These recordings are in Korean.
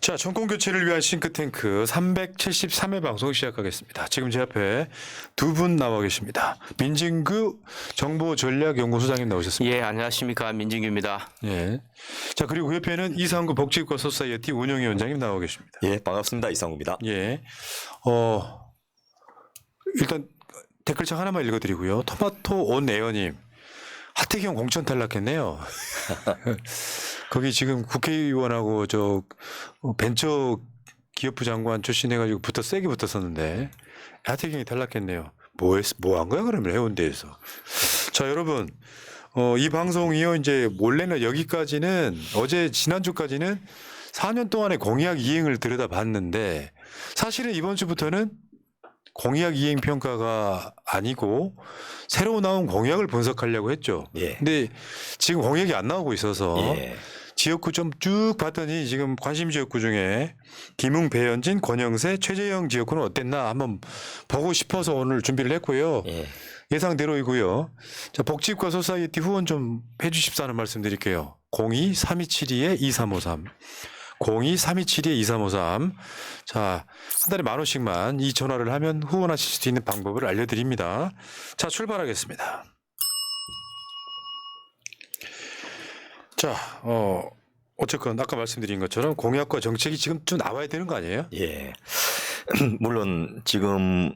자, 정권 교체를 위한 싱크탱크 373회 방송 시작하겠습니다. 지금 제 앞에 두 분 나와 계십니다. 민진규 정보전략연구소장님 나오셨습니다. 예, 안녕하십니까. 민진규입니다. 예. 자, 그리고 그 옆에는 이상구 복지과 소사이어티 운영위원장님 나와 계십니다. 예, 반갑습니다. 이상구입니다. 예. 일단 댓글창 하나만 읽어드리고요. 토마토 온 에어님. 하태경 공천 탈락했네요. 거기 지금 국회의원하고 벤처 기업부 장관 출신 해가지고 세게 붙었었는데 하태경이 탈락했네요. 뭐 한 거야 그러면 해운대에서. 자, 여러분, 이 방송이요 이제 원래는 여기까지는 지난주까지는 4년 동안의 공약 이행을 들여다봤는데 사실은 이번 주부터는 공약 이행 평가가 아니고 새로 나온 공약을 분석하려고 했죠. 예. 근데 지금 공약이 안 나오고 있어서 예. 지역구 좀 쭉 봤더니 지금 관심 지역구 중에 김웅, 배현진, 권영세, 최재형 지역구는 어땠나 한번 보고 싶어서 오늘 준비를 했고요. 예. 예상대로이고요. 자, 복지과 소사이어티 후원 좀 해주십사는 말씀드릴게요. 02-3272-2353 02-3272-2353 자, 한 달에 10,000원씩만 이 전화를 하면 후원하실 수 있는 방법을 알려드립니다. 자, 출발하겠습니다. 자, 어쨌건 아까 말씀드린 것처럼 공약과 정책이 지금 좀 나와야 되는 거 아니에요? 예. 물론 지금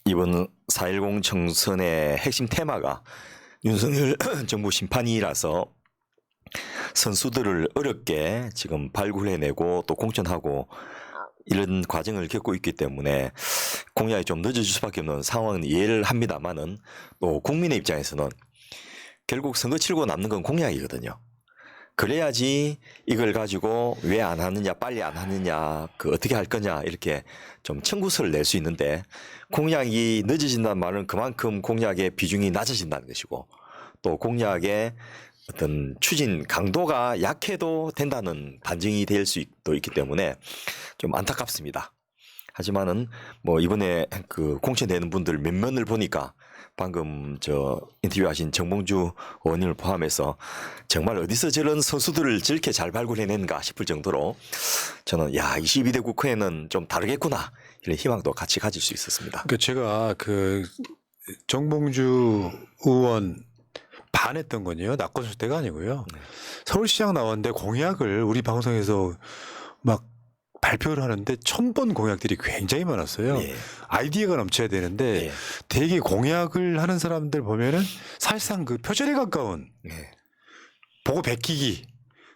이번 4.10 총선의 핵심 테마가 윤석열 정부 심판이라서 선수들을 어렵게 지금 발굴해내고 또 공천하고 이런 과정을 겪고 있기 때문에 공약이 좀 늦어질 수밖에 없는 상황은 이해를 합니다만은 또 국민의 입장에서는 결국 선거 치르고 남는 건 공약이거든요. 그래야지 이걸 가지고 왜 안 하느냐, 빨리 안 하느냐, 어떻게 할 거냐 이렇게 좀 청구서를 낼 수 있는데 공약이 늦어진다는 말은 그만큼 공약의 비중이 낮아진다는 것이고 또 공약의 어떤 추진 강도가 약해도 된다는 반증이 될 수도 있기 때문에 좀 안타깝습니다. 하지만은 뭐 이번에 공천되는 분들 몇 면을 보니까 방금 인터뷰하신 정봉주 의원님을 포함해서 정말 어디서 저런 선수들을 저렇게 잘 발굴해낸가 싶을 정도로 저는 22대 국회에는 좀 다르겠구나 이런 희망도 같이 가질 수 있었습니다. 제가 정봉주 의원 반했던 건요. 낙권수 때가 아니고요. 네. 서울시장 나왔는데 공약을 우리 방송에서 막 발표를 하는데 1,000번 공약들이 굉장히 많았어요. 예. 아이디어가 넘쳐야 되는데 예. 되게 공약을 하는 사람들 보면은 사실상 표절에 가까운 예. 보고 베끼기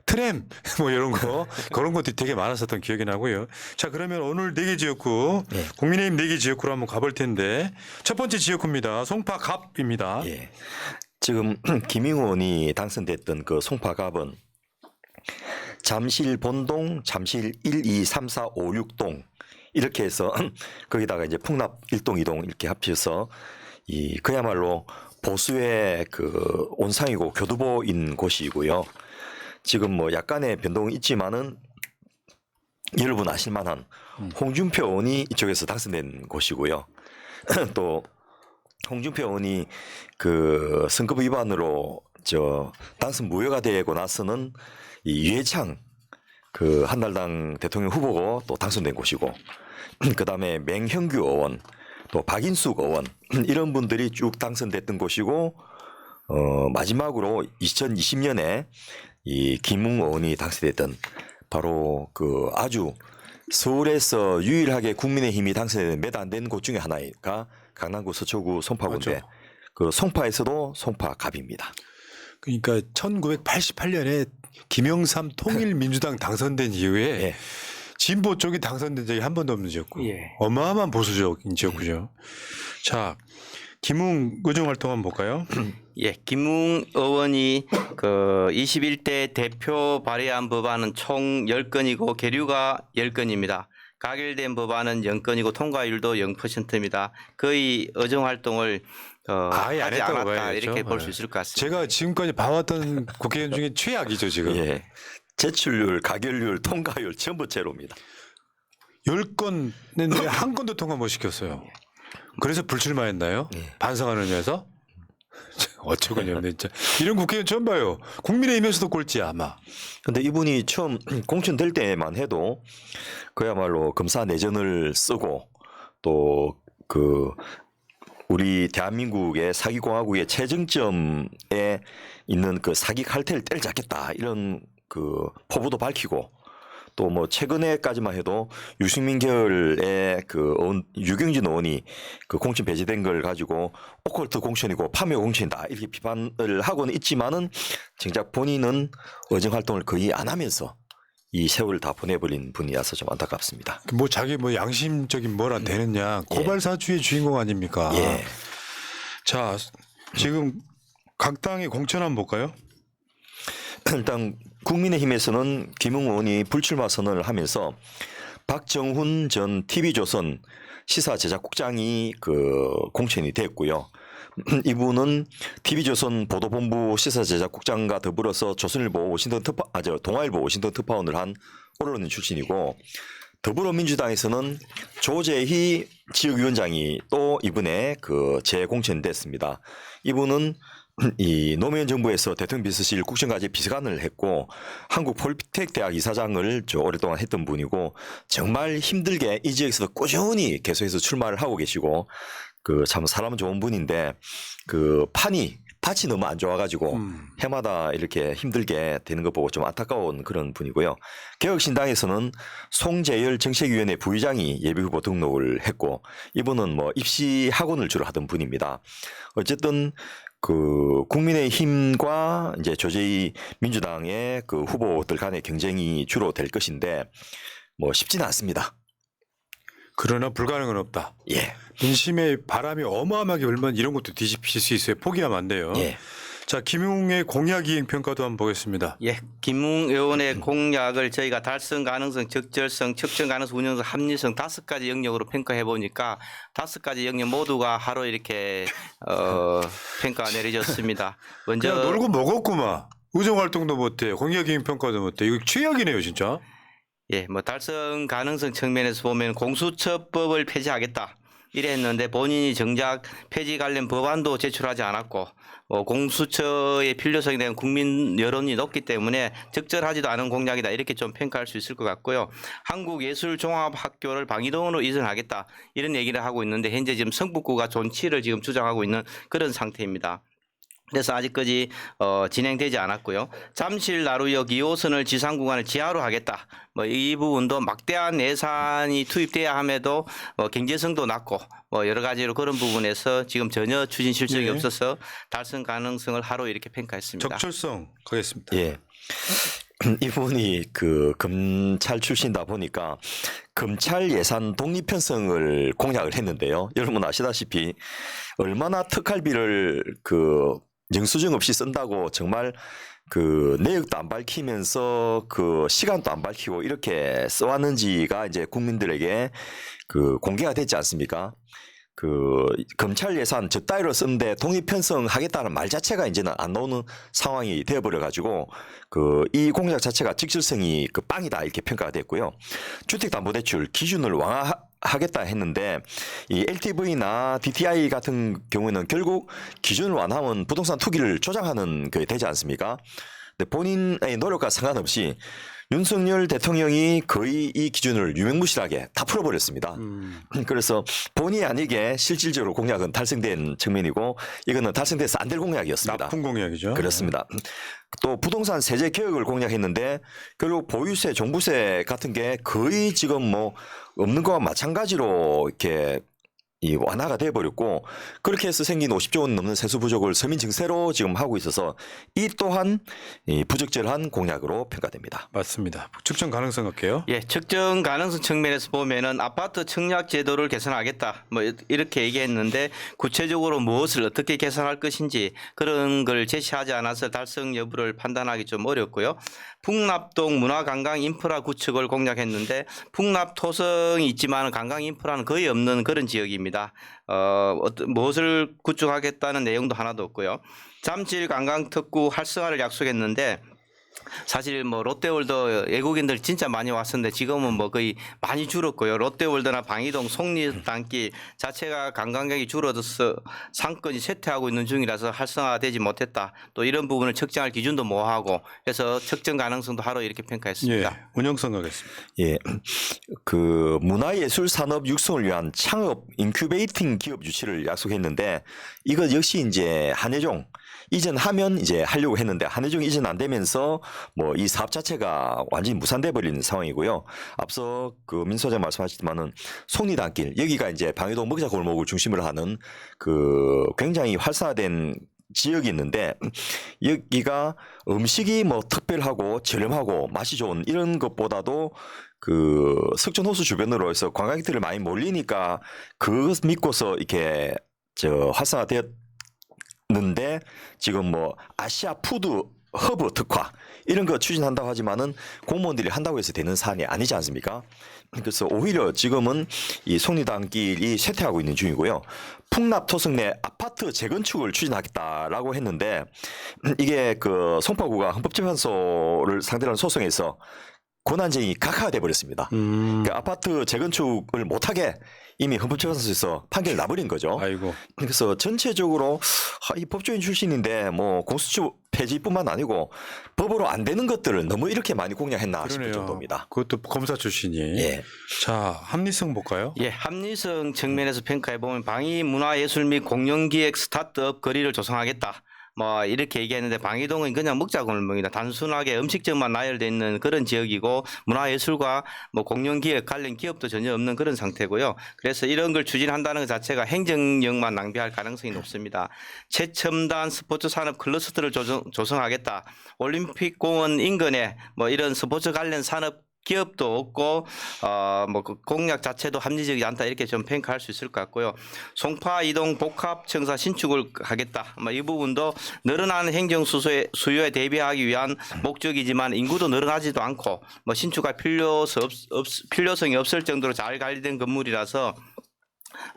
트램 뭐 이런 거 그런 것들이 되게 많았었던 기억이 나고요. 자, 그러면 오늘 4개 지역구 예. 국민의힘 4개 지역구로 한번 가볼 텐데 첫 번째 지역구입니다. 송파갑입니다. 예. 지금 김ing우 의원이 당선됐던 송파갑은 잠실 본동, 잠실 1, 2, 3, 4, 5, 6동 이렇게 해서 거기다가 이제 풍납 1동, 2동 이렇게 합쳐서 그야말로 보수의 온상이고 교두보인 곳이고요. 지금 뭐 약간의 변동이 있지만은 여러분 아실 만한 홍준표 의원이 이쪽에서 당선된 곳이고요. 또 홍준표 의원이 선거법 위반으로 당선 무효가 되고 나서는 이 유해창 한나라당 대통령 후보고 또 당선된 곳이고 그다음에 맹형규 의원 또 박인숙 의원 이런 분들이 쭉 당선됐던 곳이고 마지막으로 2020년에 이 김웅 의원이 당선됐던 바로 아주 서울에서 유일하게 국민의힘이 당선된 몇 안 된 곳 중에 하나가 강남구 서초구 송파구인데 맞죠. 송파에서도 송파갑입니다. 그러니까 1988년에 김영삼 통일민주당 당선된 이후에 예. 진보 쪽이 당선된 적이 한 번도 없는 지역구. 예. 어마어마한 보수적인 지역구죠. 자, 김웅 의정 활동 한번 볼까요? 예, 김웅 의원이 21대 대표 발의한 법안은 총 10건이고 계류가 10건입니다. 가결된 법안은 0건이고 통과율도 0%입니다. 거의 의정 활동을 아예 안 하지 했다고 않았다 봐야겠죠. 이렇게 볼 수 네. 있을 것 같습니다. 제가 지금까지 봐왔던 국회의원 중에 최악이죠, 지금. 예. 제출률, 가결률, 통과율 전부 제로입니다. 10건 냈는데 한 건도 통과 못 시켰어요. 그래서 불출마했나요? 예. 반성하는 의미에서? 어처구니 없네 진짜. 이런 국회의원 처음 봐요. 국민의힘에서도 꼴찌야 아마. 근데 이분이 처음 공천될 때만 해도 그야말로 검사 내전을 쓰고 또 그 우리 대한민국의 사기공화국의 최정점에 있는 그 사기 칼텔을 때려잡겠다 이런 그 포부도 밝히고 또 뭐 최근에까지만 해도 유승민 계열의 그 유경진 의원이 그 공천 배제된 걸 가지고 오컬트 공천이고 파묘 공천이다 이렇게 비판을 하고는 있지만은 정작 본인은 의정 활동을 거의 안 하면서 이 세월을 다 보내버린 분이라서 좀 안타깝습니다. 뭐 자기 뭐 양심적인 뭐라 되느냐 고발사주의 주인공 아닙니까? 예. 자 지금 각 당의 공천 한번 볼까요? 일단 국민의힘에서는 김웅 의원이 불출마 선언을 하면서 박정훈 전 TV조선 시사제작국장이 그 공천이 됐고요. 이분은 TV조선 보도본부 시사제작국장과 더불어서 조선일보 워싱턴 동아일보 워싱턴 특파원을 한 언론인 출신이고 더불어민주당에서는 조재희 지역위원장이 또 이번에 그 재공천됐습니다. 이분은 이 노무현 정부에서 대통령 비서실 국정과제 비서관을 했고 한국 폴리텍 대학 이사장을 오랫동안 했던 분이고 정말 힘들게 이 지역에서 꾸준히 계속해서 출마를 하고 계시고 그 참 사람 좋은 분인데 그 밭이 너무 안 좋아가지고 해마다 이렇게 힘들게 되는 거 보고 좀 안타까운 그런 분이고요. 개혁신당에서는 송재열 정책위원회 부의장이 예비후보 등록을 했고 이분은 뭐 입시 학원을 주로 하던 분입니다. 어쨌든 그 국민의힘과 이제 조재희 민주당의 그 후보들 간의 경쟁이 주로 될 것인데 뭐 쉽지는 않습니다. 그러나 불가능은 없다. 예. 민심의 바람이 어마어마하게 불면 이런 것도 뒤집힐 수 있어요. 포기하면 안 돼요. 예. 자 김용의 공약 이행 평가도 한번 보겠습니다. 예, 김웅 의원의 공약을 저희가 달성 가능성, 적절성, 측정 가능성, 운영성, 합리성 5가지 영역으로 평가해 보니까 5가지 영역 모두가 하루 이렇게 평가가 내려졌습니다. 먼저 그냥 놀고 먹었구만. 의정 활동도 못해, 공약 이행 평가도 못해. 이거 최악이네요, 진짜. 예, 뭐 달성 가능성 측면에서 보면 공수처법을 폐지하겠다. 이래 했는데 본인이 정작 폐지 관련 법안도 제출하지 않았고 공수처의 필요성에 대한 국민 여론이 높기 때문에 적절하지도 않은 공약이다 이렇게 좀 평가할 수 있을 것 같고요. 한국예술종합학교를 방위동으로 이전하겠다 이런 얘기를 하고 있는데 현재 지금 성북구가 존치를 지금 주장하고 있는 그런 상태입니다. 그래서 아직까지 진행되지 않았고요. 잠실 나루역 2호선을 지상구간을 지하로 하겠다. 뭐 이 부분도 막대한 예산이 투입돼야 함에도 경제성도 낮고 뭐 여러 가지로 그런 부분에서 지금 전혀 추진 실적이 네. 없어서 달성 가능성을 하루 이렇게 평가했습니다. 적절성 가겠습니다. 예. 이분이 그 검찰 출신이다 보니까 검찰 예산 독립 편성을 공약을 했는데요. 여러분 아시다시피 얼마나 특활비를 그 영수증 없이 쓴다고 정말 그 내역도 안 밝히면서 그 시간도 안 밝히고 이렇게 써왔는지가 이제 국민들에게 그 공개가 됐지 않습니까? 그 검찰 예산 저 따위로 쓰는데 독립 편성하겠다는 말 자체가 이제는 안 나오는 상황이 되어버려 가지고 그 이 공약 자체가 적절성이 그 빵이다 이렇게 평가가 됐고요. 주택담보대출 기준을 완화하겠다 했는데 이 LTV나 DTI 같은 경우에는 결국 기준을 완화하면 부동산 투기를 조장하는 게 되지 않습니까? 근데 본인의 노력과 상관없이 윤석열 대통령이 거의 이 기준을 유명무실하게 다 풀어버렸습니다. 그래서 본의 아니게 실질적으로 공약은 달성된 측면이고 이거는 달성돼서 안 될 공약이었습니다. 나쁜 공약이죠. 그렇습니다. 또 부동산 세제 개혁을 공약했는데 결국 보유세, 종부세 같은 게 거의 지금 뭐 없는 거와 마찬가지로 이렇게 이 완화가 돼버렸고 그렇게 해서 생긴 50조 원 넘는 세수 부족을 서민 증세로 지금 하고 있어서 이 또한 이 부적절한 공약으로 평가됩니다. 맞습니다. 측정 가능성 갈게요. 예, 측정 가능성 측면에서 보면은 아파트 청약 제도를 개선하겠다. 뭐 이렇게 얘기했는데 구체적으로 무엇을 어떻게 개선할 것인지 그런 걸 제시하지 않아서 달성 여부를 판단하기 좀 어렵고요. 풍납동 문화관광 인프라 구축을 공약했는데 풍납 토성이 있지만 관광 인프라는 거의 없는 그런 지역입니다. 무엇을 구축하겠다는 내용도 하나도 없고요. 잠실 관광특구 활성화를 약속했는데 사실 뭐 롯데월드 외국인들 진짜 많이 왔었는데 지금은 뭐 거의 많이 줄었고요. 롯데월드나 방이동, 속리단길 자체가 관광객이 줄어들어서 상권이 쇠퇴하고 있는 중이라서 활성화되지 못했다. 또 이런 부분을 측정할 기준도 모호하고 해서 측정 가능성도 하루 이렇게 평가했습니다. 예, 운영성 가겠습니다. 예, 그 문화예술 산업 육성을 위한 창업 인큐베이팅 기업 유치를 약속했는데 이것 역시 이제 한예종 이전하면 이제 하려고 했는데 한예종 이전 안 되면서 뭐 이 사업 자체가 완전히 무산돼 버리는 상황이고요. 앞서 그 민 소장 말씀하셨지만은 속리단길 여기가 이제 방해동 먹자 골목을 중심으로 하는 그 굉장히 활성화된 지역이 있는데 여기가 음식이 뭐 특별하고 저렴하고 맛이 좋은 이런 것보다도 그 석촌호수 주변으로 해서 관광객들이 많이 몰리니까 그것 믿고서 이렇게 활성화되었는데 지금 뭐 아시아 푸드 허브 특화 이런 거 추진한다고 하지만은 공무원들이 한다고 해서 되는 사안이 아니지 않습니까? 그래서 오히려 지금은 이 속리단길이 쇠퇴하고 있는 중이고요. 풍납 토성 내 아파트 재건축을 추진하겠다라고 했는데 이게 그 송파구가 헌법재판소를 상대로 한 소송에서 권한쟁이 각하돼 버렸습니다. 그러니까 아파트 재건축을 못하게 이미 헌법재판소에서 판결을 나버린 거죠. 아이고. 그래서 전체적으로 이 법조인 출신인데 뭐 공수처 폐지뿐만 아니고 법으로 안 되는 것들을 너무 이렇게 많이 공략했나 싶을 그러네요. 정도입니다. 그것도 검사 출신이. 예. 자, 합리성 볼까요? 예, 합리성 측면에서 평가해 보면 방위 문화예술 및 공연기획 스타트업 거리를 조성하겠다. 뭐 이렇게 얘기했는데 방이동은 그냥 먹자골목이다. 단순하게 음식점만 나열되어 있는 그런 지역이고 문화예술과 뭐 공연기획 관련 기업도 전혀 없는 그런 상태고요. 그래서 이런 걸 추진한다는 것 자체가 행정력만 낭비할 가능성이 높습니다. 최첨단 스포츠 산업 클러스터를 조성하겠다. 올림픽 공원 인근에 뭐 이런 스포츠 관련 산업 기업도 없고 뭐 그 공약 자체도 합리적이지 않다 이렇게 좀 평가할 수 있을 것 같고요. 송파 이동 복합청사 신축을 하겠다. 뭐 이 부분도 늘어나는 행정 수요에 대비하기 위한 목적이지만 인구도 늘어나지도 않고 뭐 신축할 필요성이 없을 정도로 잘 관리된 건물이라서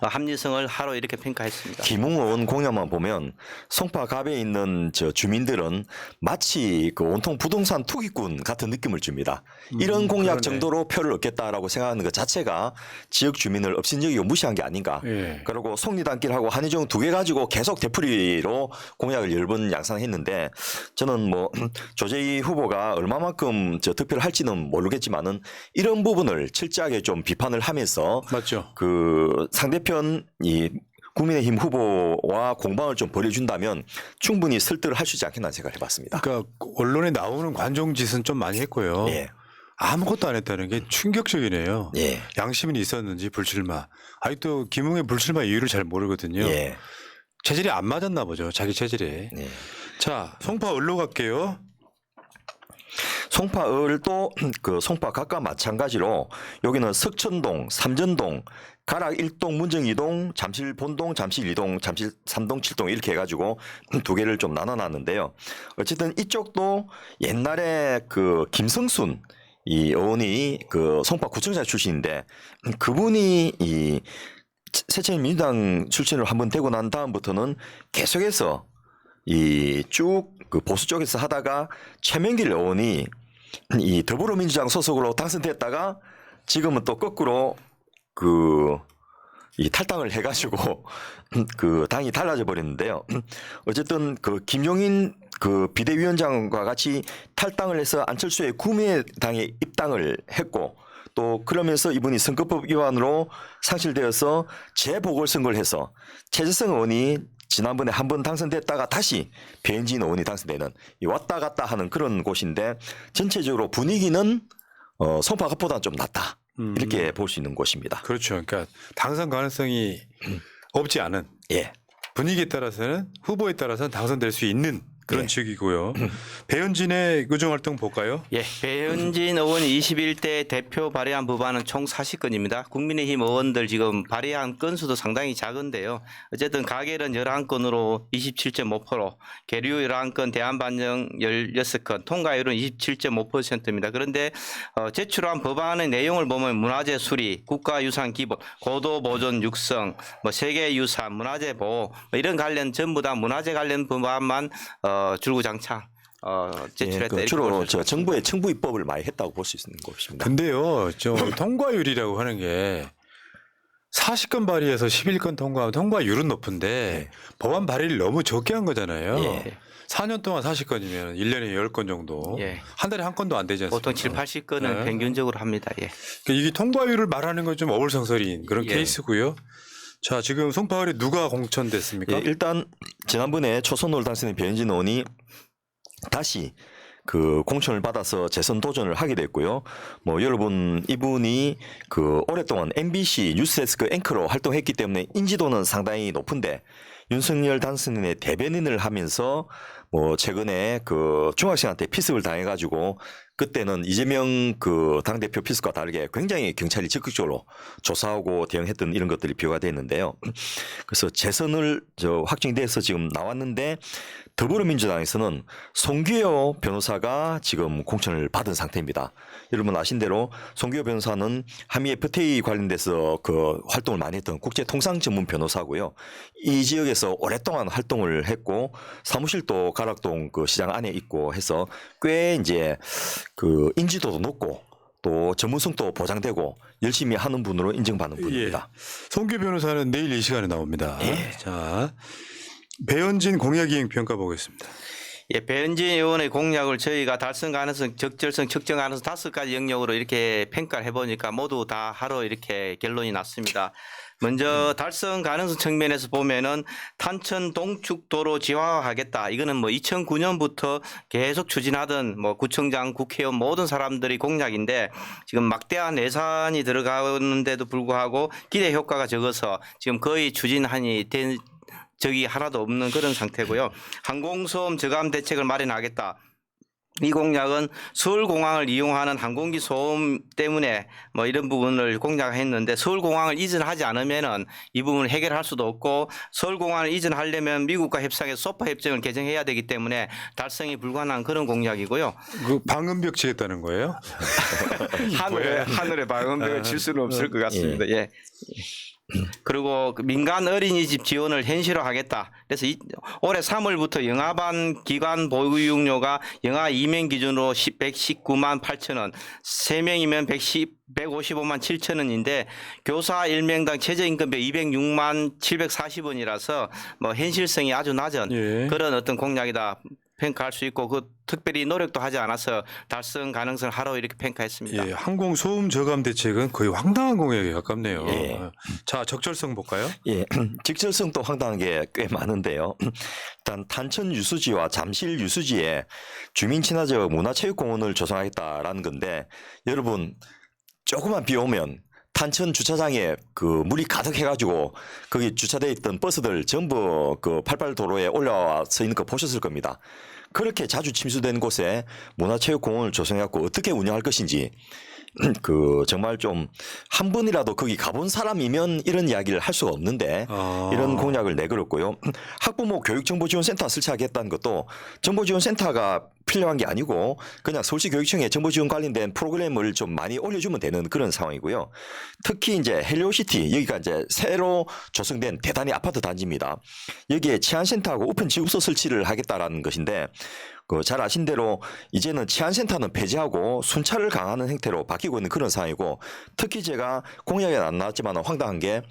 합리성을 하루 이렇게 평가했습니다. 김웅 의원 공약만 보면 송파 갑에 있는 저 주민들은 마치 그 온통 부동산 투기꾼 같은 느낌을 줍니다. 이런 공약 그러네. 정도로 표를 얻겠다라고 생각하는 것 자체가 지역 주민을 업신여기고 무시한 게 아닌가. 예. 그리고 속리단길하고 한의정 두 개 가지고 계속 되풀이로 공약을 여러 번 양산했는데 저는 뭐 조재희 후보가 얼마만큼 저 득표를 할지는 모르겠지만은 이런 부분을 철저하게 좀 비판을 하면서 맞죠. 그 상대편 이 국민의힘 후보와 공방을 좀 벌여준다면 충분히 설득을 할 수 있지 않겠나 생각을 해봤습니다. 그러니까 언론에 나오는 관종짓은 좀 많이 했고요. 예. 아무것도 안 했다는 게 충격적이네요. 예. 양심이 있었는지 불출마. 아직도 김웅의 불출마 이유를 잘 모르거든요. 예. 체질이 안 맞았나 보죠. 자기 체질이. 예. 자, 송파 을로 갈게요. 송파을도 그 송파 각과 마찬가지로 여기는 석천동, 삼전동, 가락 1동, 문정 2동, 잠실 본동, 잠실 2동, 잠실 3동, 7동 이렇게 해가지고 두 개를 좀 나눠놨는데요. 어쨌든 이쪽도 옛날에 그 김성순 이 의원이 그 송파구청장 출신인데 그분이 이 새천민주당 출신을 한번 되고 난 다음부터는 계속해서 이 쭉 그 보수 쪽에서 하다가 최명길 의원이 이 더불어민주당 소속으로 당선됐다가 지금은 또 거꾸로 그 이 탈당을 해가지고 그 당이 달라져 버렸는데요. 어쨌든 그 김용인 그 비대위원장과 같이 탈당을 해서 안철수의 구미당에 입당을 했고 또 그러면서 이분이 선거법 위반으로 상실되어서 재보궐선거를 해서 최재성 의원이 지난번에 한 번 당선됐다가 다시 배현진 의원이 당선되는 이 왔다 갔다 하는 그런 곳인데 전체적으로 분위기는 송파갑보다는 좀 낫다. 이렇게 볼 수 있는 곳입니다. 그렇죠. 그러니까 당선 가능성이 없지 않은 예. 분위기에 따라서는 후보에 따라서는 당선될 수 있는 그런 예. 지역이고요. 배현진의 의정활동 볼까요? 예, 배현진 의원이 21대 대표 발의한 법안은 총 40건입니다. 국민의힘 의원들 지금 발의한 건수도 상당히 작은데요. 어쨌든 가결은 11건으로 27.5%, 계류 11건, 대안반영 16건, 통과율은 27.5%입니다. 그런데 제출한 법안의 내용을 보면 문화재 수리, 국가유산 기본, 고도보존 육성, 뭐 세계유산, 문화재 보호 뭐 이런 관련 전부 다 문화재 관련 법안만 줄구장창 제출했다. 이렇게 주로 볼수 있습니다. 정부의 청부 입법을 많이 했다고 볼 수 있는 것입니다. 근데요, 저 통과율이라고 하는 게 40건 발의해서 11건 통과하면 통과율은 높은데 법안 발의를 너무 적게 한 거잖아요. 예. 4년 동안 40건이면 1년에 10건 정도. 예. 한 달에 한 건도 안 되지 않습니까? 보통 7, 80건은 네. 평균적으로 합니다. 예. 그러니까 이게 통과율을 말하는 건 좀 어불성설인 그런 예. 케이스고요. 자, 지금 송파울이 누가 공천됐습니까? 예, 일단 지난번에 초선노를 당선인 배현진 의원이 다시 그 공천을 받아서 재선 도전을 하게 됐고요. 뭐 여러분 이분이 그 오랫동안 MBC 뉴스데스크 앵커로 활동했기 때문에 인지도는 상당히 높은데 윤석열 당선인의 대변인을 하면서 뭐 최근에 그 중학생한테 피습을 당해가지고 그때는 이재명 그 당대표 피습과 다르게 굉장히 경찰이 적극적으로 조사하고 대응했던 이런 것들이 비화가 됐는데요. 그래서 재선을 확정돼서 지금 나왔는데 더불어민주당에서는 송기호 변호사가 지금 공천을 받은 상태입니다. 여러분 아신 대로 송기호 변호사는 한미 FTA 관련돼서 그 활동을 많이 했던 국제 통상 전문 변호사고요. 이 지역에서 오랫동안 활동을 했고 사무실도 가락동 그 시장 안에 있고 해서 꽤 이제 그 인지도도 높고 또 전문성도 보장되고 열심히 하는 분으로 인정받는 분입니다. 송규 변호사는 내일 이 시간에 나옵니다. 예. 자, 배현진 공약이행 평가 보겠습니다. 예, 배현진 의원의 공약을 저희가 달성 가능성, 적절성, 측정 가능성 5가지 영역으로 이렇게 평가를 해보니까 모두 다 하루 이렇게 결론이 났습니다. 먼저 달성 가능성 측면에서 보면은 탄천 동축도로 지화하겠다. 이거는 뭐 2009년부터 계속 추진하던 뭐 구청장, 국회의원 모든 사람들이 공약인데 지금 막대한 예산이 들어가는데도 불구하고 기대 효과가 적어서 지금 거의 추진한이 된 적이 하나도 없는 그런 상태고요. 항공소음 저감 대책을 마련하겠다. 이 공약은 서울공항을 이용하는 항공기 소음 때문에 뭐 이런 부분을 공약했는데 서울공항을 이전하지 않으면은 이 부분을 해결할 수도 없고 서울공항을 이전하려면 미국과 협상해서 소파 협정을 개정해야 되기 때문에 달성이 불가능한 그런 공약이고요. 그 방음벽 지겠다는 거예요? 하늘에 방음벽을 칠 수는 없을 것 같습니다. 예. 그리고 그 민간 어린이집 지원을 현실화하겠다. 그래서 올해 3월부터 영아반 기관 보육료가 영아 2명 기준으로 119만 8천 원, 3명이면 155만 7천 원인데 교사 1명당 최저임금비 206만 740원이라서 뭐 현실성이 아주 낮은 예. 그런 어떤 공약이다. 평가할 수 있고 그 특별히 노력도 하지 않아서 달성 가능성을 하루 이렇게 평가했습니다. 예, 항공 소음 저감 대책은 거의 황당한 공약에 가깝네요. 예. 자, 적절성 볼까요? 예, 적절성도 황당한 게 꽤 많은데요. 일단 탄천 유수지와 잠실 유수지에 주민 친화적 문화체육공원을 조성하겠다라는 건데 여러분 조금만 비 오면 탄천 주차장에 그 물이 가득해가지고 거기 주차돼 있던 버스들 전부 그 팔팔도로에 올라와 서 있는 거 보셨을 겁니다. 그렇게 자주 침수된 곳에 문화체육공원을 조성해갖고 어떻게 운영할 것인지 그 정말 좀 한 번이라도 거기 가본 사람이면 이런 이야기를 할 수가 없는데 이런 공약을 내걸었고요. 학부모 교육정보지원센터 설치하겠다는 것도 정보지원센터가 필요한 게 아니고 그냥 서울시 교육청에 정보지원 관련된 프로그램을 좀 많이 올려주면 되는 그런 상황이고요. 특히 이제 헬리오시티 여기가 이제 새로 조성된 대단히 아파트 단지입니다. 여기에 치안센터하고 우편 지급소 설치를 하겠다라는 것인데 그 잘 아신 대로 이제는 치안센터는 폐지하고 순찰을 강화하는 형태로 바뀌고 있는 그런 상황이고 특히 제가 공약에 안 나왔지만 황당한 게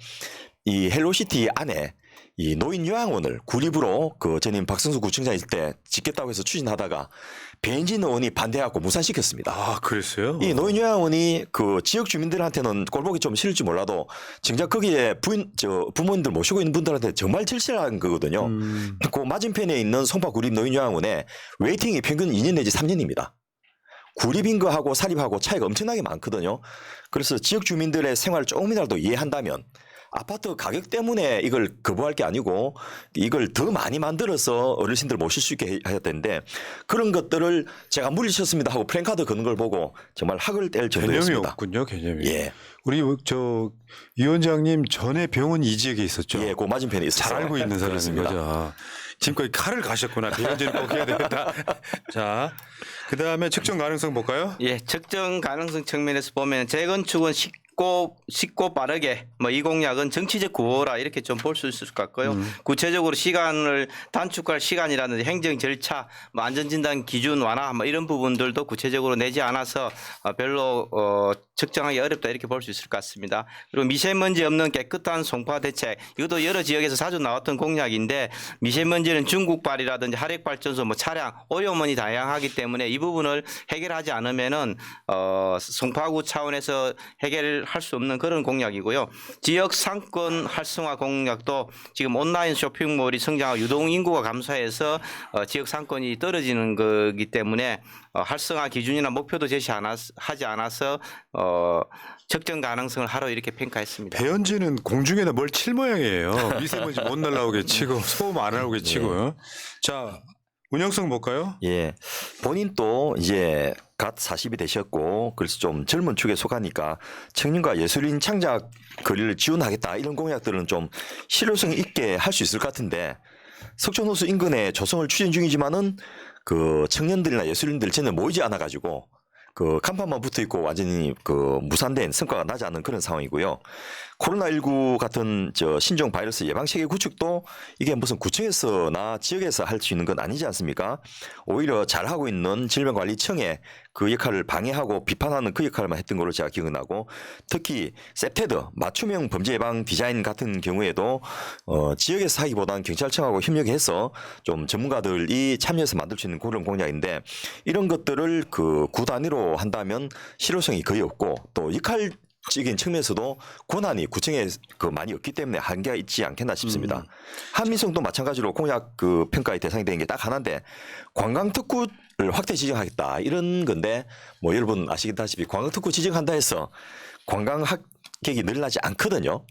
이 헬로시티 안에 이 노인 요양원을 구립으로 그 전임 박성수 구청장 있을 때 짓겠다고 해서 추진하다가 배현진 의원이 반대하고 무산시켰습니다. 아, 그랬어요? 이 노인 요양원이 그 지역 주민들한테는 꼴보기 좀 싫을지 몰라도 정작 거기에 부모님들 모시고 있는 분들한테 정말 절실한 거거든요. 그 맞은편에 있는 송파 구립 노인 요양원에 웨이팅이 평균 2년 내지 3년입니다. 구립인 거하고 사립하고 차이가 엄청나게 많거든요. 그래서 지역 주민들의 생활을 조금이라도 이해한다면 아파트 가격 때문에 이걸 거부할 게 아니고 이걸 더 많이 만들어서 어르신들 모실 수 있게 해야 되는데 그런 것들을 제가 물리쳤습니다 하고 플랜카드 거는 걸 보고 정말 학을 뗄 개념이 정도였습니다. 없군요, 개념이. 예, 우리 저 위원장님 전에 병원 이 지역에 있었죠. 예, 그 맞은편에 있었어요. 잘 알고 있는 사람인 그렇습니다. 거죠. 지금까지 칼을 가셨구나. 배현진을 꼭 해야 되겠다. 자, 그 다음에 측정 가능성 볼까요? 예, 측정 가능성 측면에서 보면 재건축은 쉽고 쉽고 빠르게 뭐 이 공약은 정치적 구호라 이렇게 좀 볼 수 있을 것 같고요. 구체적으로 시간을 단축할 시간이라든지 행정 절차, 뭐 안전진단 기준 완화 뭐 이런 부분들도 구체적으로 내지 않아서 별로 측정하기 어렵다 이렇게 볼 수 있을 것 같습니다. 그리고 미세먼지 없는 깨끗한 송파 대책 이것도 여러 지역에서 자주 나왔던 공약인데 미세먼지는 중국발이라든지 화력발전소 뭐 차량 오염원이 다양하기 때문에 이 부분을 해결하지 않으면은 송파구 차원에서 해결할 수 없는 그런 공약이고요. 지역 상권 활성화 공약도 지금 온라인 쇼핑몰이 성장하고 유동 인구가 감소해서 지역 상권이 떨어지는 거기 때문에 활성화 기준이나 목표도 제시하지 않아서 적정 가능성을 하루 이렇게 평가했습니다. 배현진은 공중에다 뭘 칠 모양이에요. 미세먼지 못 날라오게 치고 소음 안 나오게 치고. 자, 운영성 볼까요? 예. 본인도 이제 갓 40이 되셨고 그래서 좀 젊은 축에 속하니까 청년과 예술인 창작 거리를 지원하겠다 이런 공약들은 좀 실효성 있게 할 수 있을 것 같은데 석촌호수 인근에 조성을 추진 중이지만은 그 청년들이나 예술인들 전혀 모이지 않아 가지고 그 간판만 붙어 있고 완전히 그 무산된 성과가 나지 않는 그런 상황이고요. 코로나19 같은 저 신종 바이러스 예방 체계 구축도 이게 무슨 구청에서나 지역에서 할 수 있는 건 아니지 않습니까? 오히려 잘하고 있는 질병관리청에 그 역할을 방해하고 비판하는 그 역할만 했던 걸로 제가 기억나고 특히 셉테드 맞춤형 범죄 예방 디자인 같은 경우에도 지역에서 하기보다는 경찰청하고 협력해서 좀 전문가들이 참여해서 만들 수 있는 그런 공약인데 이런 것들을 그 구 단위로 한다면 실효성이 거의 없고 또 역할적인 측면에서도 권한이 구청에 그 많이 없기 때문에 한계가 있지 않겠나 싶습니다. 한미성도 마찬가지로 공약 그 평가의 대상이 되는 게 딱 하나인데 관광 특구를 확대 지정하겠다 이런 건데 뭐 여러분 아시다시피 관광 특구 지정한다 해서 관광 객이 늘어나지 않거든요.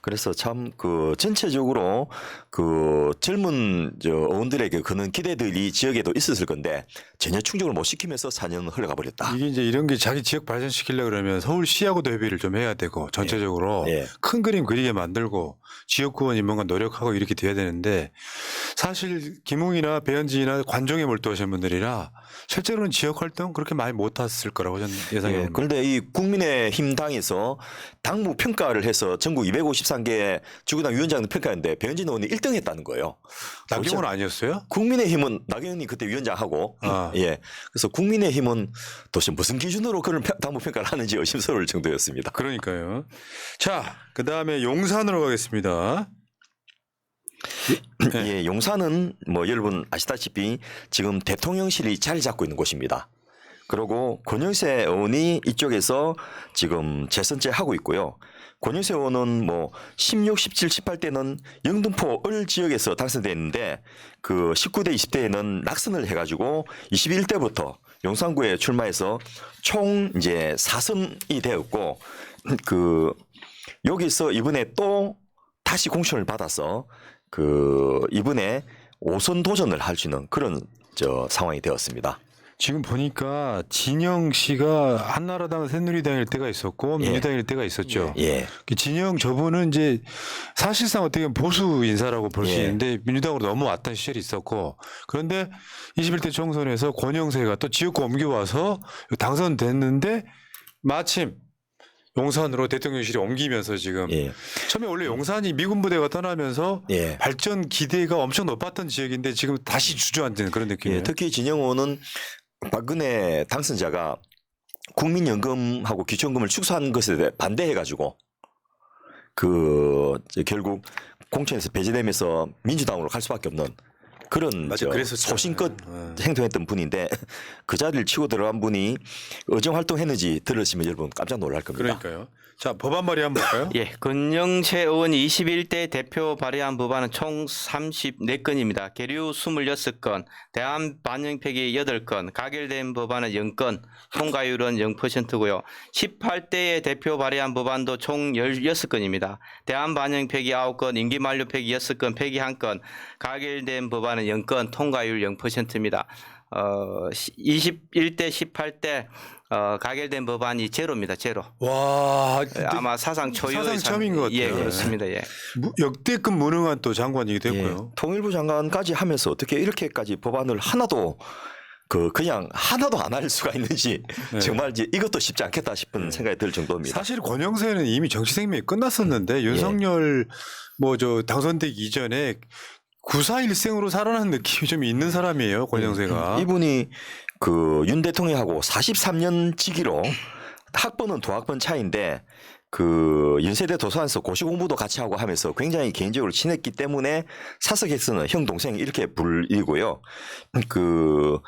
그래서 참 그 전체적으로 그 젊은 저 어원들에게 그는 기대들이 지역에도 있었을 건데 전혀 충족을 못 시키면서 4년은 흘러가 버렸다. 이게 이제 이런 게 자기 지역 발전시키려고 그러면 서울시하고도 협의를 좀 해야 되고 전체적으로 예. 큰 그림 그리게 만들고 지역구원이 뭔가 노력하고 이렇게 돼야 되는데 사실 김웅이나 배현진이나 관종에 몰두하신 분들이라 실제로는 지역 활동 그렇게 많이 못 했을 거라고 저는 예상해 예, 봅니다. 그런데 이 국민의힘 당에서 당무 평가를 해서 전국 253개 주구당 위원장들 평가했는데 배현진 의원이 1등 했다는 거예요. 나경원 아니었어요? 국민의힘은 나경원이 그때 위원장하고 예. 그래서 국민의힘은 도대체 무슨 기준으로 그런 당무 평가를 하는지 의심스러울 정도였습니다. 그러니까요. 자, 그다음에 용산으로 가겠습니다. 예, 용산은 뭐 여러분 아시다시피 지금 대통령실이 자리 잡고 있는 곳입니다. 그리고 권영세 의원이 이쪽에서 지금 재선제 하고 있고요. 권영세 의원은 뭐 16, 17, 18대는 영등포 을 지역에서 당선됐는데 그 19대, 20대에는 낙선을 해가지고 21대부터 용산구에 출마해서 총 이제 4선이 되었고 그 여기서 이번에 또 다시 공천을 받아서 그 이번에 5선 도전을 할 수 있는 그런 저 상황이 되었습니다. 지금 보니까 진영 씨가 한나라당 새누리당일 때가 있었고 민주당일 때가 있었죠. 예. 그 진영 저분은 이제 사실상 어떻게 보면 보수 인사라고 볼 수 예. 있는데 민주당으로 넘어왔던 시절이 있었고 그런데 21대 총선에서 권영세가 또 지역구 옮겨와서 당선됐는데 마침 용산으로 대통령실이 옮기면서 지금 예. 처음에 원래 용산이 미군 부대가 떠나면서 예. 발전 기대가 엄청 높았던 지역인데 지금 다시 주저앉은 그런 느낌이에요. 예, 특히 진영 의원은 박근혜 당선자가 국민연금하고 기초연금을 축소한 것에 대해 반대해가지고 그 결국 공천에서 배제되면서 민주당으로 갈 수밖에 없는 그런 맞아, 그래서 소신껏 행동했던 분인데 그 자리를 치고 들어간 분이 의정 활동했는지 들으시면 여러분 깜짝 놀랄 겁니다. 그러니까요. 자, 법안 발의 한번 볼까요? 예, 권영세 의원이 21대 대표 발의한 법안은 총 34건입니다. 계류 26건, 대안 반영 폐기 8건, 가결된 법안은 0건, 통과율은 0%고요. 18대의 대표 발의한 법안도 총 16건입니다. 대안 반영 폐기 9건, 임기 만료 폐기 6건, 폐기 1건, 가결된 법안은 0건, 통과율 0%입니다. 21대, 18대 가결된 법안이 제로입니다. 제로. 와, 아마 사상 초유의 사상 처음인 것 같아요. 예, 그렇습니다. 예. 역대급 무능한 또 장관이기도 예, 했고요. 통일부 장관까지 하면서 어떻게 이렇게까지 법안을 하나도 그냥 하나도 안 할 수가 있는지 네. 정말 이제 이것도 쉽지 않겠다 싶은 생각이 들 정도입니다. 사실 권영세는 이미 정치 생명이 끝났었는데 윤석열 뭐 저 당선되기 이전에 구사일생으로 살아난 느낌이 좀 있는 사람이에요, 권영세가. 이분이 그 윤 대통령하고 43년 지기로 학번은 도학번 차이인데 그 윤세대 도서관에서 고시 공부도 같이 하고 하면서 굉장히 개인적으로 친했기 때문에 사석에서는 형 동생 이렇게 불리고요. 그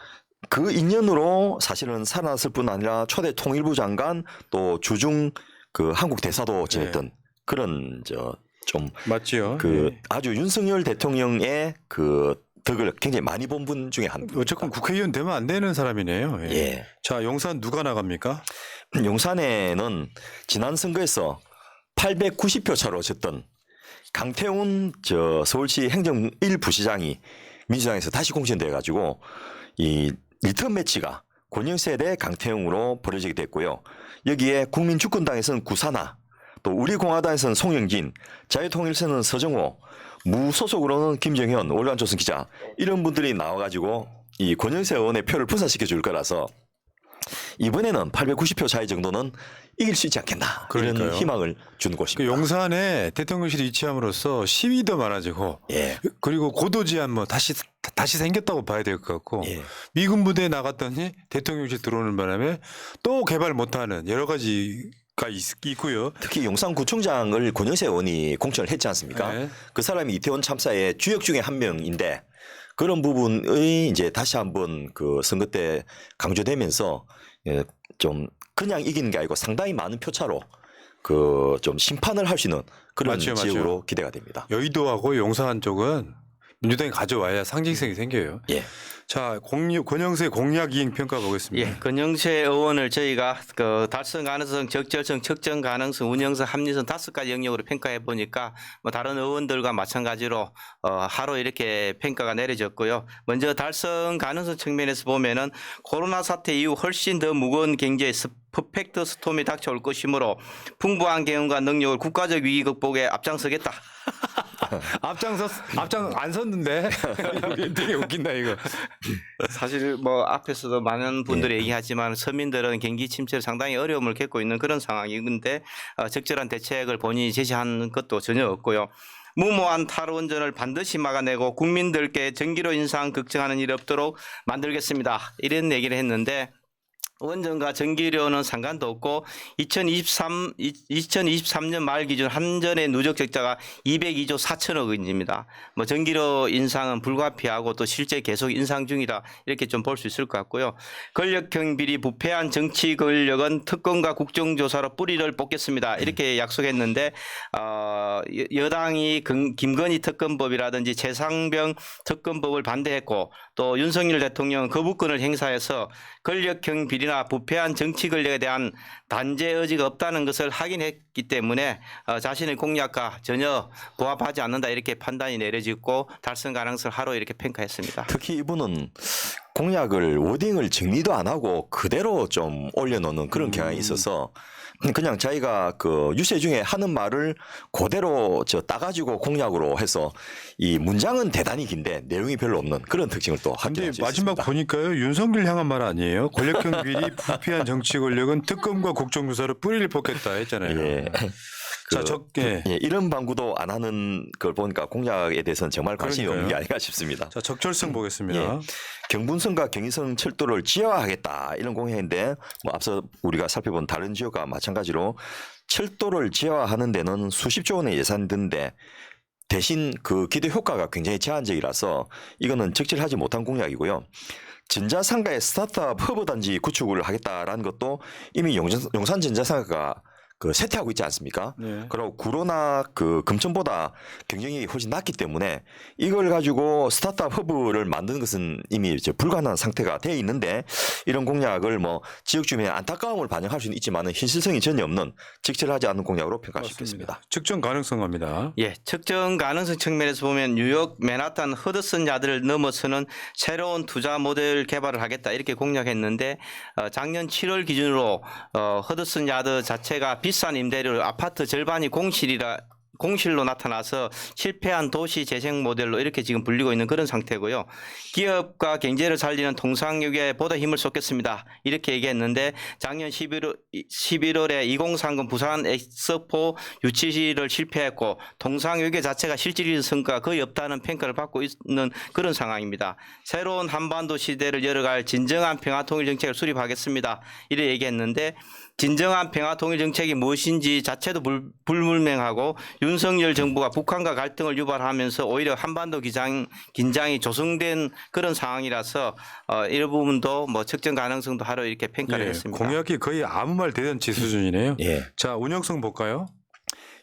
인연으로 사실은 살아났을 뿐 아니라 초대 통일부 장관 또 주중 그 한국 대사도 지냈던 그런 좀 맞지요. 그 예. 아주 윤석열 대통령의 그 덕을 굉장히 많이 본 분 중에 한 분. 어쨌건 국회의원 되면 안 되는 사람이네요. 예. 예. 자, 용산 누가 나갑니까? 용산에는 지난 선거에서 890표 차로 졌던 강태훈 서울시 행정 1부시장이 민주당에서 다시 공천돼 가지고 이 리턴 매치가 권영세 대 강태웅으로 벌어지게 됐고요. 여기에 국민주권당에서는 구사나 또 우리공화당에서는 송영진, 자유통일선은 서정호, 무소속으로는 김정현, 월간조선 기자 이런 분들이 나와가지고 이 권영세 의원의 표를 분산시켜 줄 거라서 이번에는 890표 차이 정도는 이길 수 있지 않겠나 그러니까요. 이런 희망을 주는 그 곳입니다. 용산에 대통령실이 위치함으로써 시위도 많아지고 예. 그리고 고도제한 뭐 다시 생겼다고 봐야 될 것 같고 예. 미군 부대에 나갔더니 대통령실 들어오는 바람에 또 개발 못하는 여러 가지가 있고요. 특히 용산구청장을 권영세 의원이 공천을 했지 않습니까? 네. 그 사람이 이태원 참사의 주역 중에 한 명인데 그런 부분의 이제 다시 한번 그 선거 때 강조되면서 좀 그냥 이기는 게 아니고 상당히 많은 표차로 그 좀 심판을 할 수 있는 그런 맞죠, 지역으로 맞죠. 기대가 됩니다. 여의도하고 용산 쪽은 민주당이 가져와야 상징성이 생겨요. 예. 자, 권영세 공약 이행 평가 보겠습니다. 예, 권영세 의원을 저희가 그 달성 가능성, 적절성, 측정 가능성, 운영성, 합리성 5가지 영역으로 평가해 보니까 뭐 다른 의원들과 마찬가지로 하루 이렇게 평가가 내려졌고요. 먼저 달성 가능성 측면에서 보면은 코로나 사태 이후 훨씬 더 무거운 경제 퍼펙트 스톰이 닥쳐올 것이므로 풍부한 경험과 능력을 국가적 위기 극복에 앞장서겠다. 앞장 안 섰는데 이게 되게 웃긴다 이거. 사실 뭐 앞에서도 많은 분들이 얘기하지만 서민들은 경기 침체로 상당히 어려움을 겪고 있는 그런 상황인데 적절한 대책을 본인이 제시한 것도 전혀 없고요. 무모한 탈원전을 반드시 막아내고 국민들께 전기료 인상 걱정하는 일이 없도록 만들겠습니다. 이런 얘기를 했는데 원전과 전기료는 상관도 없고 2023년 말 기준 한전의 누적 적자가 202조 4천억 원입니다. 뭐 전기료 인상은 불가피하고 또 실제 계속 인상 중이다 이렇게 좀 볼 수 있을 것 같고요. 권력형 비리 부패한 정치 권력은 특검과 국정조사로 뿌리를 뽑겠습니다. 이렇게 약속했는데 여당이 김건희 특검법이라든지 최상병 특검법을 반대했고 또 윤석열 대통령은 거부권을 행사해서 권력형 비리나 부패한 정치 권력에 대한 단죄 의지가 없다는 것을 확인했기 때문에 자신의 공약과 전혀 부합하지 않는다 이렇게 판단이 내려지고 달성 가능성을 하루 이렇게 평가했습니다. 특히 이분은 공약을 워딩을 정리도 안 하고 그대로 좀 올려놓는 그런 경향이 있어서 그냥 자기가 그 유세 중에 하는 말을 그대로 따가지고 공약으로 해서 이 문장은 대단히 긴데 내용이 별로 없는 그런 특징을 또 근데 함께 마지막 보니까요 윤석열 향한 말 아니에요? 권력형 비리 부패한 정치 권력은 특검과 국정조사로 뿌리를 뽑겠다 했잖아요. 예. 자, 이런 방구도 안 하는 걸 보니까 공약에 대해서는 정말 관심이 없는 게 아닌가 싶습니다. 자, 적절성 보겠습니다. 예. 경분선과 경의선 철도를 지하화하겠다 이런 공약인데 뭐 앞서 우리가 살펴본 다른 지역과 마찬가지로 철도를 지하화하는 데는 수십조 원의 예산이 드는데 대신 그 기대 효과가 굉장히 제한적이라서 이거는 적절하지 못한 공약이고요. 전자상가의 스타트업 허브단지 구축을 하겠다라는 것도 이미 용산 전자상가가 그 쇠퇴하고 있지 않습니까? 네. 그리고 구로나 그 금천보다 경쟁력이 훨씬 낮기 때문에 이걸 가지고 스타트업 허브를 만드는 것은 이미 이제 불가능한 상태가 돼 있는데 이런 공약을 뭐 지역 주민의 안타까움을 반영할 수는 있지만은 현실성이 전혀 없는 적절하지 않은 공약으로 평가할 수 있겠습니다. 측정 가능성 갑니다. 예, 측정 가능성 측면에서 보면 뉴욕 맨하탄 허드슨 야드를 넘어서는 새로운 투자 모델 개발을 하겠다 이렇게 공약했는데 작년 7월 기준으로 허드슨 야드 자체가 비싼 임대료 아파트 절반이 공실이라 공실로 나타나서 실패한 도시 재생 모델로 이렇게 지금 불리고 있는 그런 상태고요. 기업과 경제를 살리는 통상유기에 보다 힘을 쏟겠습니다. 이렇게 얘기했는데 작년 11월에 2030 부산 엑스포 유치를 실패했고 통상유기 자체가 실질적인 성과가 거의 없다는 평가를 받고 있는 그런 상황입니다. 새로운 한반도 시대를 열어갈 진정한 평화통일 정책을 수립하겠습니다. 이렇게 얘기했는데 진정한 평화통일 정책이 무엇인지 자체도 불분명하고 윤석열 정부가 북한과 갈등을 유발하면서 오히려 한반도 긴장이 조성된 그런 상황이라서 이런 부분도 뭐 측정 가능성도 하루 이렇게 평가를 예, 했습니다. 공약이 거의 아무 말 대잔치 수준이네요. 예. 자, 운영성 볼까요?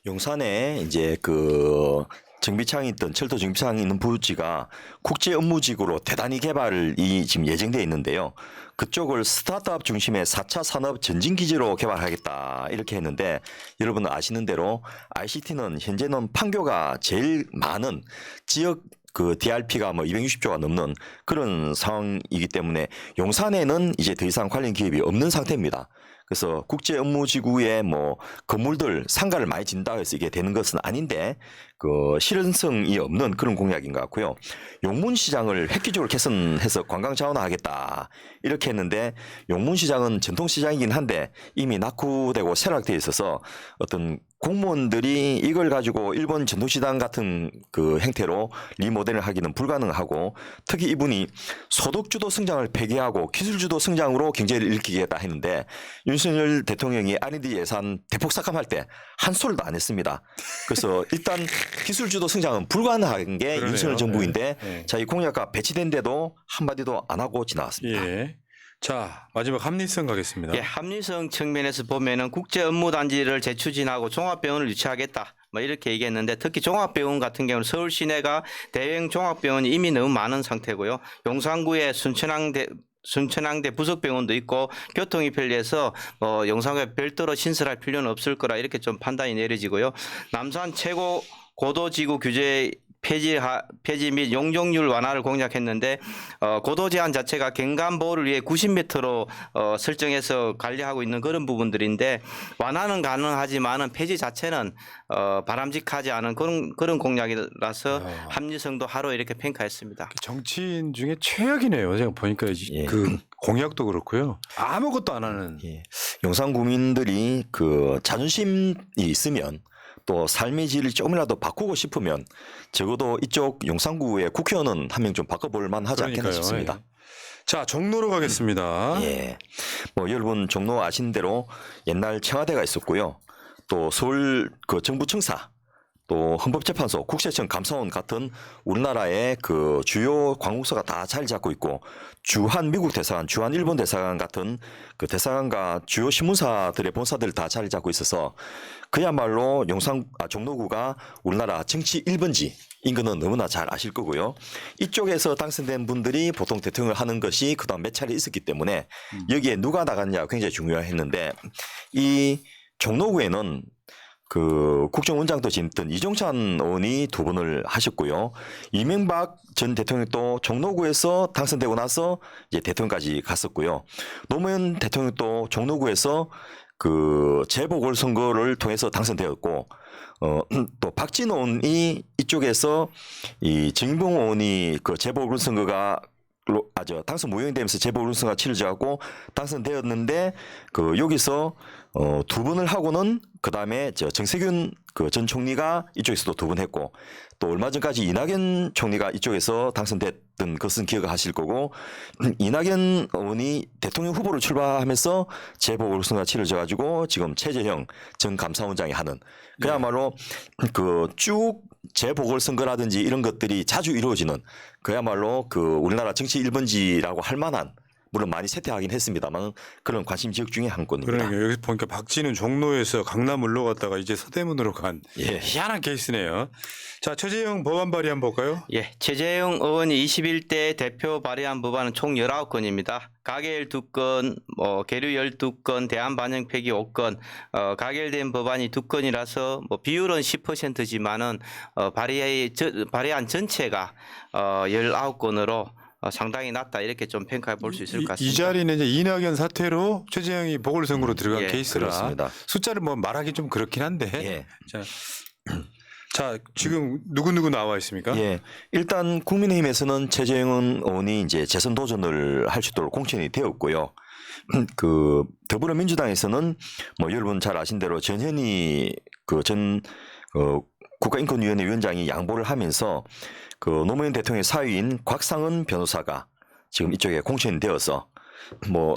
용산에 이제 그 정비창이 있던 철도 정비창이 있는 부지가 국제 업무지구로 대단히 개발이 지금 예정돼 있는데요. 그쪽을 스타트업 중심의 4차 산업 전진 기지로 개발하겠다 이렇게 했는데 여러분 아시는 대로 ICT는 현재는 판교가 제일 많은 지역 그 DRP가 뭐 260조가 넘는 그런 상황이기 때문에 용산에는 이제 더 이상 관련 기업이 없는 상태입니다. 그래서 국제 업무지구에 뭐 건물들 상가를 많이 진다고 해서 이게 되는 것은 아닌데 그 실현성이 없는 그런 공약인 것 같고요. 용문시장을 획기적으로 개선해서 관광 자원화하겠다 이렇게 했는데 용문시장은 전통시장이긴 한데 이미 낙후되고 쇠락되어 있어서 어떤 공무원들이 이걸 가지고 일본 전통시장 같은 그 형태로 리모델을 하기는 불가능하고 특히 이분이 소득주도 성장을 폐기하고 기술주도 성장으로 경제를 일으키겠다 했는데 윤석열 대통령이 R&D 예산 대폭 삭감할 때 한 소리도 안 했습니다. 그래서 일단 기술주도 성장은 불가능한 게 그러네요. 윤석열 정부인데 네. 자, 이 공약가 배치된데도 한마디도 안 하고 지나갔습니다. 예. 자, 마지막 합리성 가겠습니다. 예, 합리성 측면에서 보면은 국제 업무 단지를 재추진하고 종합병원을 유치하겠다. 뭐 이렇게 얘기했는데 특히 종합병원 같은 경우는 서울 시내가 대형 종합병원이 이미 너무 많은 상태고요. 용산구에 순천향대 부속병원도 있고 교통이 편리해서 용산구에 별도로 신설할 필요는 없을 거라 이렇게 좀 판단이 내려지고요. 남산 최고 고도지구 규제 폐지 및 용적률 완화를 공약했는데 고도 제한 자체가 경관 보호를 위해 90m로 설정해서 관리하고 있는 그런 부분들인데 완화는 가능하지만은 폐지 자체는 바람직하지 않은 그런 공약이라서 합리성도 하루 이렇게 평가했습니다. 정치인 중에 최악이네요. 제가 보니까 예. 그 공약도 그렇고요. 아무것도 안 하는. 예. 용산 구민들이 그 자존심이 있으면 또 삶의 질을 조금이라도 바꾸고 싶으면 적어도 이쪽 용산구의 국회의원은 한 명 좀 바꿔볼 만하지 않겠나 그러니까요. 싶습니다. 예. 자, 종로로 가겠습니다. 예. 뭐 여러분 종로 아시는 대로 옛날 청와대가 있었고요. 또 서울 그 정부 청사 또 헌법재판소, 국세청, 감사원 같은 우리나라의 그 주요 관공서가 다 자리 잡고 있고 주한 미국 대사관, 주한 일본 대사관 같은 그 대사관과 주요 신문사들의 본사들 다 자리 잡고 있어서 그야말로 종로구가 우리나라 정치 1번지인 거는 너무나 잘 아실 거고요. 이쪽에서 당선된 분들이 보통 대통령을 하는 것이 그동안 몇 차례 있었기 때문에 여기에 누가 나갔냐가 굉장히 중요했는데 이 종로구에는 그 국정원장도 지냈던 이종찬 의원이 2번을 하셨고요. 이명박 전 대통령도 종로구에서 당선되고 나서 이제 대통령까지 갔었고요. 노무현 대통령도 종로구에서 그 재보궐선거를 통해서 당선되었고, 또 박진호 의원이 이쪽에서 이 정봉 의원이 그 재보궐선거가 당선 무효되면서 재보궐선거가 치러져갖고 당선되었는데 그 여기서 2번을 하고는 그 다음에 정세균 그 전 총리가 이쪽에서도 2번 했고 또 얼마 전까지 이낙연 총리가 이쪽에서 당선됐던 것은 기억하실 거고 이낙연 의원이 대통령 후보로 출마하면서 재보궐선거가 치러져가지고 지금 최재형 전 감사원장이 하는 그야말로 그 쭉 재보궐선거라든지 이런 것들이 자주 이루어지는 그야말로 그 우리나라 정치 1번지라고 할 만한 물론 많이 쇠퇴하긴 했습니다만 그런 관심 지역 중에 한 건입니다. 그러니까 여기 보니까 박지는 종로에서 강남 올라갔다가 이제 서대문으로 간 예. 희한한 케이스네요. 자, 최재형 법안 발의 한번 볼까요? 예, 최재형 의원이 21대 대표 발의한 법안은 총 19건입니다. 가결 2건, 계류 12건, 대안 반영 폐기 5건, 가결된 법안이 2건이라서 비율은 10%지만은 발의안 전체가 19건으로 상당히 낮다 이렇게 좀 평가해 볼 수 있을 것 같습니다. 이 자리는 이제 이낙연 사태로 최재형이 보궐선거로 들어간 예, 케이스라 그렇습니다. 숫자를 뭐 말하기 좀 그렇긴 한데. 예. 자, 자, 지금 누구 나와 있습니까? 예. 일단 국민의힘에서는 최재형 의원이 이제 재선 도전을 할 수 있도록 공천이 되었고요. 그 더불어민주당에서는 뭐 여러분 잘 아신 대로 전현희 전 국가인권위원회 위원장이 양보를 하면서 그 노무현 대통령의 사위인 곽상은 변호사가 지금 이쪽에 공천이 되어서 뭐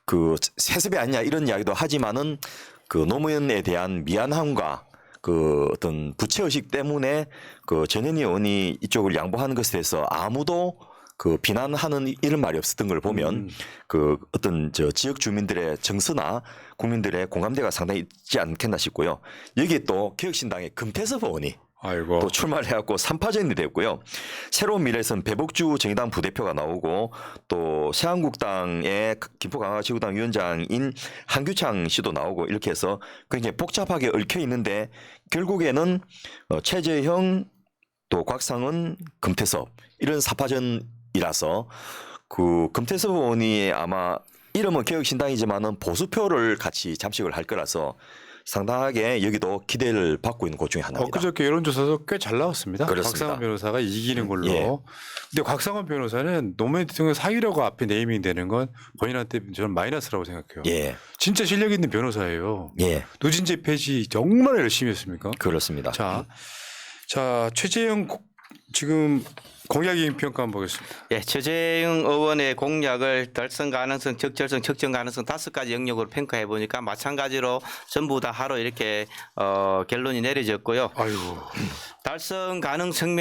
그 세습이 아니냐 이런 이야기도 하지만은 그 노무현에 대한 미안함과 그 어떤 부채의식 때문에 그 전현희 의원이 이쪽을 양보하는 것에 대해서 아무도 그 비난하는 이런 말이 없었던 걸 보면 그 어떤 저 지역 주민들의 정서나 국민들의 공감대가 상당히 있지 않겠나 싶고요. 여기에 또 개혁신당의 금태섭 의원이 아이고. 또 출마를 해갖고 3파전이 됐고요. 새로운 미래에서는 배복주 정의당 부대표가 나오고 또 새한국당의 김포강화지구당 위원장인 한규창 씨도 나오고 이렇게 해서 굉장히 복잡하게 얽혀 있는데 결국에는 최재형 또 곽상은 금태섭 이런 4파전이라서 그 금태섭 의원이 아마 이름은 개혁신당이지만은 보수표를 같이 잠식을 할 거라서 상당하게 여기도 기대를 받고 있는 곳 중에 하나입니다. 엊그저께 여론조사도 꽤 잘 나왔습니다. 그렇습니다. 곽상원 변호사가 이기는 걸로. 예. 근데 곽상원 변호사는 노무현 대통령 사위라고 앞에 네이밍 되는 건 본인한테 저는 마이너스라고 생각해요. 예, 진짜 실력 있는 변호사예요. 예, 누진제 폐지 정말 열심히 했습니까? 그렇습니다. 자, 최재형 지금 공약이익 평가 한번 보겠습니다. 예, 최재형 의원의 공약을 달성 가능성, 적절성, 측정 가능성 5가지 영역으로 평가해 보니까 마찬가지로 전부 다 하로 이렇게 결론이 내려졌고요. 아이고. 달성 가능성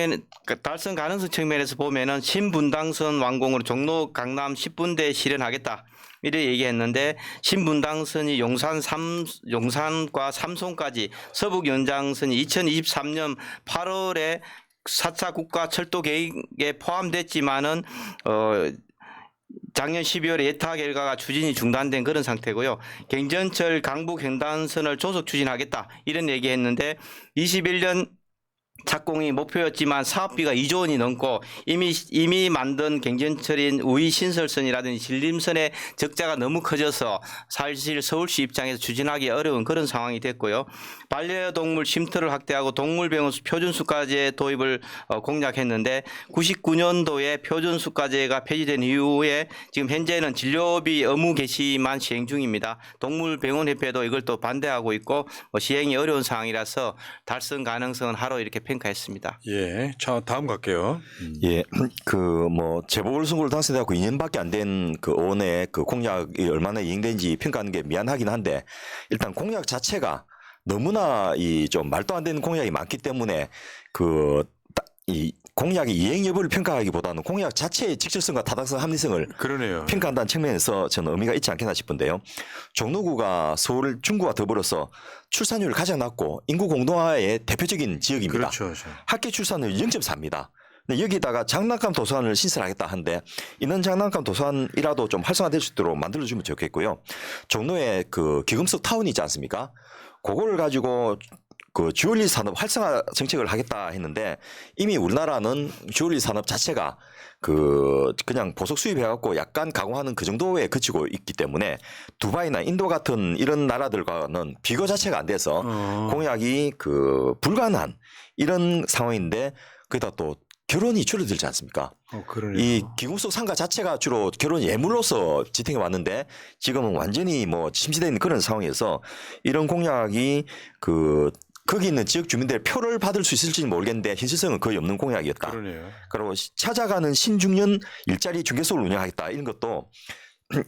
측면에서 보면은 신분당선 완공으로 종로 강남 10분대 실현하겠다. 이렇게 얘기했는데 신분당선이 용산과 삼송까지 서북 연장선이 2023년 8월에 4차 국가 철도 계획에 포함됐지만은 작년 12월에 예타 결과가 추진이 중단된 그런 상태고요. 경전철 강북 횡단선을 조속 추진하겠다 이런 얘기했는데 21년 착공이 목표였지만 사업비가 2조 원이 넘고 이미 만든 경전철인 우이 신설선이라든지 신림선의 적자가 너무 커져서 사실 서울시 입장에서 추진하기 어려운 그런 상황이 됐고요. 반려동물 쉼터를 확대하고 동물병원 표준수가제 도입을 공약했는데 99년도에 표준수가제가 폐지된 이후에 지금 현재는 진료비 의무 개시만 시행 중입니다. 동물병원협회도 이걸 또 반대하고 있고 시행이 어려운 상황이라서 달성 가능성은 하로 이렇게 평가했습니다. 예. 자, 다음 갈게요. 예, 그 뭐 재보궐선거를 당선돼갖고 2년밖에 안 된 그 의원의 그 공약이 얼마나 이행된지 평가하는 게 미안하긴 한데 일단 공약 자체가 너무나 이 좀 말도 안 되는 공약이 많기 때문에 이 공약의 이행 여부를 평가하기보다는 공약 자체의 직접성과 타당성, 합리성을 그러네요. 평가한다는 측면에서 저는 의미가 있지 않겠나 싶은데요. 종로구가 서울 중구와 더불어서 출산율이 가장 낮고 인구 공동화의 대표적인 지역입니다. 그렇죠. 학교 출산율 0.4입니다. 근데 여기다가 장난감 도서관을 신설하겠다 하는데 이런 장난감 도서관이라도 좀 활성화될 수 있도록 만들어주면 좋겠고요. 종로에 그 기금속 타운이 있지 않습니까? 그거를 가지고 그 주얼리 산업 활성화 정책을 하겠다 했는데 이미 우리나라는 주얼리 산업 자체가 그냥 보석 수입해갖고 약간 가공하는 그 정도에 그치고 있기 때문에 두바이나 인도 같은 이런 나라들과는 비교 자체가 안 돼서 공약이 불가능한 이런 상황인데 거기다 또 결혼이 줄어들지 않습니까? 그러네요. 이 기금속 상가 자체가 주로 결혼 예물로서 지탱해 왔는데 지금은 완전히 뭐 침체된 그런 상황에서 이런 공약이 거기 있는 지역 주민들의 표를 받을 수 있을지는 모르겠는데 현실성은 거의 없는 공약이었다. 그러네요. 그리고 찾아가는 신중년 일자리 중개소를 운영하겠다 이런 것도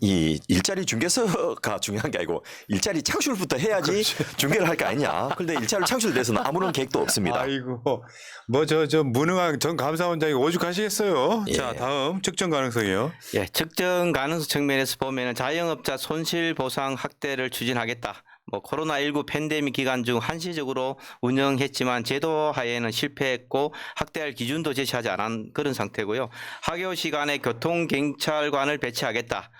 이 일자리 중개소가 중요한 게 아니고 일자리 창출부터 해야지 중개를 할 거 아니냐. 그런데 일자리 창출에 대해서는 아무런 계획도 없습니다. 아이고, 뭐 저 무능한 전 감사원장이 오죽하시겠어요. 예. 자, 다음 측정 가능성이요. 예, 측정 가능성 측면에서 보면은 자영업자 손실 보상 확대를 추진하겠다. 코로나19 팬데믹 기간 중 한시적으로 운영했지만 제도 하에는 실패했고 확대할 기준도 제시하지 않은 그런 상태고요. 학교 시간에 교통경찰관을 배치하겠다.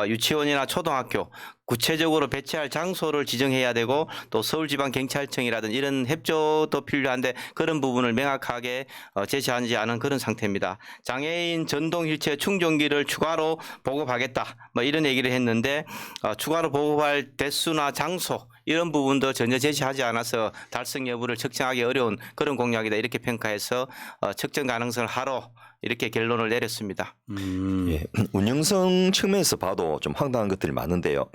유치원이나 초등학교 구체적으로 배치할 장소를 지정해야 되고 또 서울지방경찰청이라든지 이런 협조도 필요한데 그런 부분을 명확하게 제시하지 않은 그런 상태입니다. 장애인 전동 휠체어 충전기를 추가로 보급하겠다. 이런 얘기를 했는데 추가로 보급할 대수나 장소 이런 부분도 전혀 제시하지 않아서 달성 여부를 측정하기 어려운 그런 공약이다 이렇게 평가해서 측정 가능성을 하로 이렇게 결론을 내렸습니다. 예, 운영성 측면에서 봐도 좀 황당한 것들이 많은데요.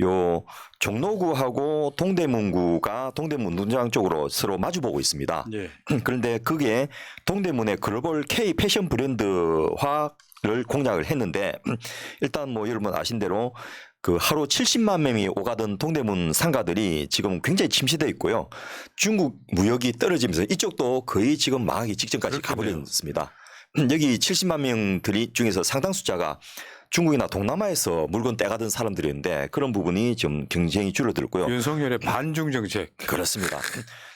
요 종로구하고 동대문구가 동대문 운동장 쪽으로 서로 마주보고 있습니다. 예. 그런데 그게 동대문의 글로벌 K 패션 브랜드화를 공약을 했는데 일단 뭐 여러분 아신 대로 그 하루 70만 명이 오가던 동대문 상가들이 지금 굉장히 침체되어 있고요. 중국 무역이 떨어지면서 이쪽도 거의 지금 망하기 직전까지 그렇겠네요. 가버렸습니다. 여기 70만 명들이 중에서 상당수자가 중국이나 동남아에서 물건 떼가던 사람들이었는데 그런 부분이 좀 굉장히 줄어들고요. 윤석열의 반중 정책. 그렇습니다.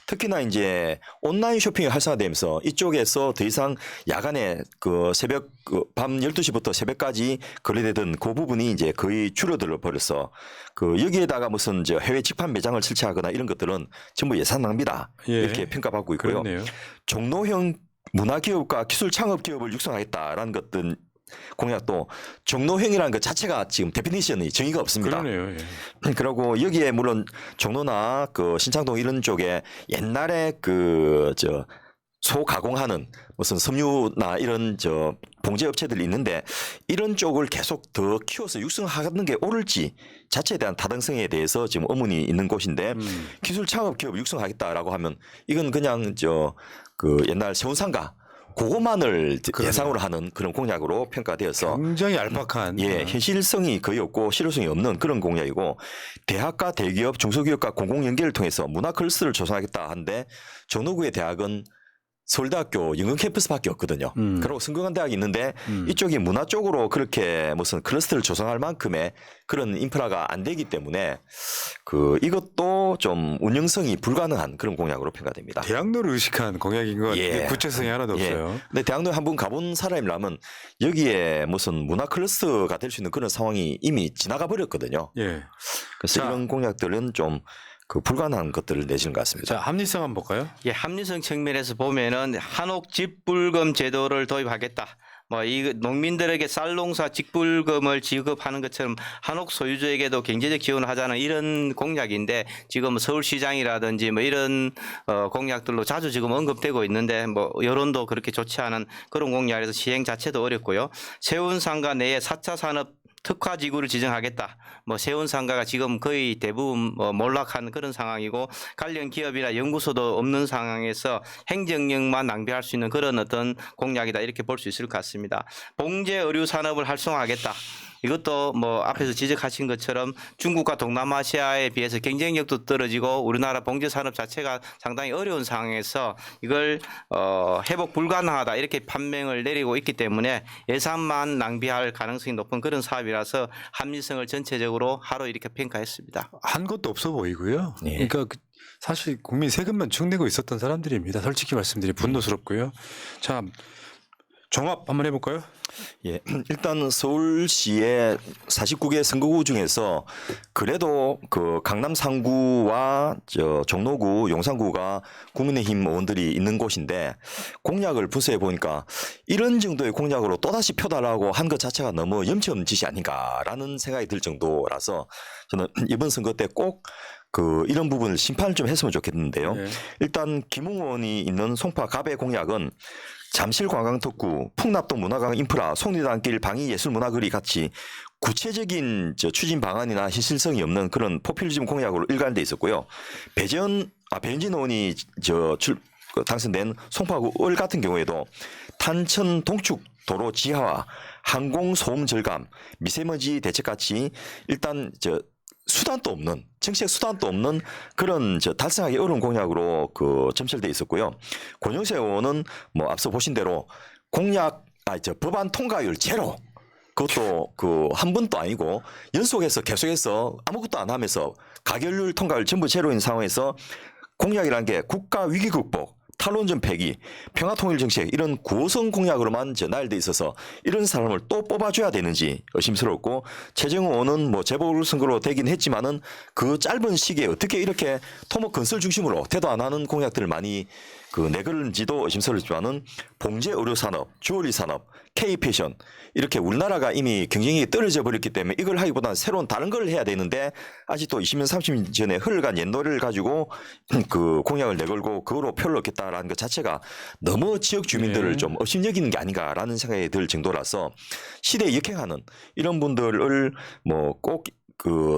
특히나 이제 온라인 쇼핑이 활성화되면서 이쪽에서 더 이상 야간에 그 새벽 밤 12시부터 새벽까지 거래되던 그 부분이 이제 거의 줄어들어 버려서 그 여기에다가 무슨 저 해외 직판 매장을 설치하거나 이런 것들은 전부 예산 낭비다. 예. 이렇게 평가받고 있고요. 그렇네요. 종로형 문화기업과 기술 창업 기업을 육성하겠다라는 것들 공약도 종로형이라는 것 자체가 지금 데피니션이 정의가 없습니다. 그러네요. 예. 그리고 여기에 물론 종로나 그 신창동 이런 쪽에 옛날에 그 저 소가공하는 무슨 섬유나 이런 저 봉제 업체들이 있는데 이런 쪽을 계속 더 키워서 육성하는 게 옳을지 자체에 대한 타당성에 대해서 지금 의문이 있는 곳인데 기술 창업 기업 육성하겠다라고 하면 이건 그냥 저 그 옛날 세운상가 그것만을 그러네요. 예상으로 하는 그런 공약으로 평가되어서 굉장히 얄팍한. 예, 현실성이 거의 없고 실효성이 없는 그런 공약이고 대학과 대기업, 중소기업과 공공 연계를 통해서 문화 클러스터를 조성하겠다 하는데 전호구의 대학은 서울대학교 연극 캠퍼스밖에 없거든요. 그리고 성균관 대학이 있는데 이쪽이 문화 쪽으로 그렇게 무슨 클러스터를 조성할 만큼의 그런 인프라가 안 되기 때문에 그 이것도 좀 운영성이 불가능한 그런 공약으로 평가됩니다. 대학로를 의식한 공약인 것 같아요. 예. 구체성이 하나도 없어요. 근데 대학로에 한번 가본 사람이라면 여기에 무슨 문화 클러스터가 될 수 있는 그런 상황이 이미 지나가 버렸거든요. 예. 그래서 자. 이런 공약들은 좀 그 불가능한 것들을 내시는 것 같습니다. 자, 합리성 한번 볼까요? 예, 합리성 측면에서 보면은 한옥 집불금 제도를 도입하겠다. 뭐 이 농민들에게 쌀농사 직불금을 지급하는 것처럼 한옥 소유주에게도 경제적 지원을 하자는 이런 공약인데 지금 서울시장이라든지 뭐 이런 공약들로 자주 지금 언급되고 있는데 뭐 여론도 그렇게 좋지 않은 그런 공약에서 시행 자체도 어렵고요. 세운상가 내에 4차 산업 특화 지구를 지정하겠다. 뭐 세운상가가 지금 거의 대부분 몰락한 그런 상황이고 관련 기업이나 연구소도 없는 상황에서 행정력만 낭비할 수 있는 그런 어떤 공약이다 이렇게 볼 수 있을 것 같습니다. 봉제 의류 산업을 활성화하겠다. 이것도 뭐 앞에서 지적하신 것처럼 중국과 동남아시아에 비해서 경쟁력도 떨어지고 우리나라 봉제 산업 자체가 상당히 어려운 상황에서 이걸 회복 불가능하다 이렇게 판명을 내리고 있기 때문에 예산만 낭비할 가능성이 높은 그런 사업이라서 합리성을 전체적으로 하로 이렇게 평가했습니다. 한 것도 없어 보이고요. 예. 그러니까 사실 국민 세금만 쭉 내고 있었던 사람들입니다. 솔직히 말씀드리 분노스럽고요. 자, 종합 한번 해볼까요? 예, 일단 서울시의 49개 선거구 중에서 그래도 그 강남 상구와 저 종로구, 용산구가 국민의힘 의원들이 있는 곳인데 공약을 분석해 보니까 이런 정도의 공약으로 또다시 펴달라고 한 것 자체가 너무 염치 없는 짓이 아닌가라는 생각이 들 정도라서 저는 이번 선거 때 꼭 그 이런 부분을 심판을 좀 했으면 좋겠는데요. 네. 일단 김웅 의원이 있는 송파 갑의 공약은 잠실 관광특구, 풍납동 문화관 인프라, 속리단길 방위예술문화거리 같이 구체적인 추진 방안이나 현실성이 없는 그런 포퓰리즘 공약으로 일관돼 있었고요. 배현진 의원이 당선된 송파구 을 같은 경우에도 탄천 동축 도로 지하화, 항공 소음 절감, 미세먼지 대책 같이 일단 수단도 없는 정책 수단도 없는 그런 달성하기 어려운 공약으로 그 점철돼 있었고요. 권영세 의원은 뭐 앞서 보신 대로 법안 통과율 제로. 그것도 그 한 번도 아니고 연속해서 계속해서 아무것도 안 하면서 가결률 통과율 전부 제로인 상황에서 공약이라는 게 국가 위기 극복, 탈원전 폐기, 평화통일 정책 이런 구호성 공약으로만 전달돼 있어서 이런 사람을 또 뽑아줘야 되는지 의심스럽고 최재형 의원은 뭐 재보궐선거로 되긴 했지만은 그 짧은 시기에 어떻게 이렇게 토목 건설 중심으로 태도 안 하는 공약들을 많이 내걸는지도 의심스럽지만은 봉제 의료 산업, 주얼리 산업, K 패션 이렇게 우리나라가 이미 경쟁력이 떨어져 버렸기 때문에 이걸 하기보다는 새로운 다른 걸 해야 되는데 아직도 20년 30년 전에 흘러간 옛노래를 가지고 그 공약을 내걸고 그거로 표를 얻겠다라는 것 자체가 너무 지역 주민들을 네. 좀 업신여기는 게 아닌가라는 생각이 들 정도라서 시대에 역행하는 이런 분들을 뭐 꼭